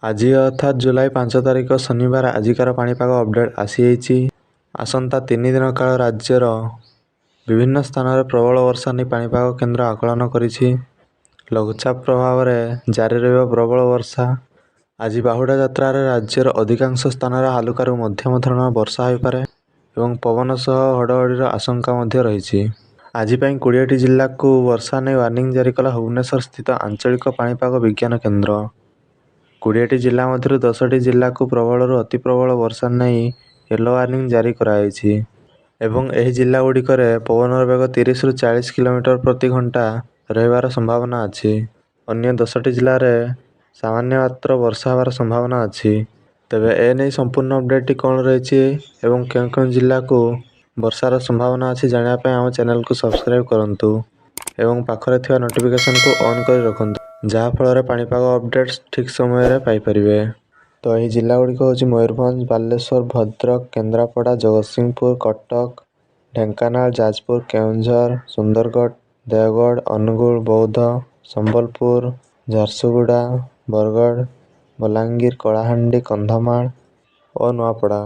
आज अर्थात जुलाई 5 तारिख शनिवार आजिकार पाणीपाग अपडेट आसी आसंता 3 दिन काल राज्यर विभिन्न स्थान में प्रबल वर्षा नहीं पाणीपाग केन्द्र आकलन करिछि। लघुचाप प्रभाव में जारी रहिबा प्रबल वर्षा। आज बाहुड़ा यात्रा राज्यर अधिकांश स्थान हालुकारु मध्यम धरणर वर्षा हो पारे एवं पवन सह घड़घड़ीर आशंका मध्य रही। आज 20टी जिला को वर्षा नहीं वार्निंग जारी कला भुवनेश्वर स्थित आंचलिक पाणीपाग विज्ञान केन्द्र। 20टी जिला मध्य 10टी जिला को प्रबल अति प्रबल वर्षा नहीं येलो वार्निंग जारी कराई एवं एही जिला गुड़िकर पवनर बेग 30 ରୁ 40 किलोमीटर प्रति घंटा रहिबार संभावना अछि। अन्य 10टी जिले में सामान्य मात्र वर्षा होबार संभावना अछि। तेबे ए नहीं संपूर्ण अपडेट कौन रही एवं क्यों जिला को वर्षार संभावना अछि जानिया पे आम चैनल को सब्सक्राइब करंतु एवं पाखरे थिबा नोटिफिकेशन को ऑन कर रखंतु जहाँ फल पाणीपाग अपडेट्स ठीक समय रे पाई परिबे। तो यही जिला गुड़िक हूँ मयूरभंज, बालेश्वर, भद्रक, केन्द्रापड़ा, जगतसिंहपुर, कटक, ढेंकानाल, जाजपुर, केउंझर, सुंदरगढ़, देवगढ़, अनुगुल, बौद्ध, संबलपुर, झारसुगुड़ा, बरगढ़, बलांगीर, कलाहांडी, कंधमाल और नुआपड़ा।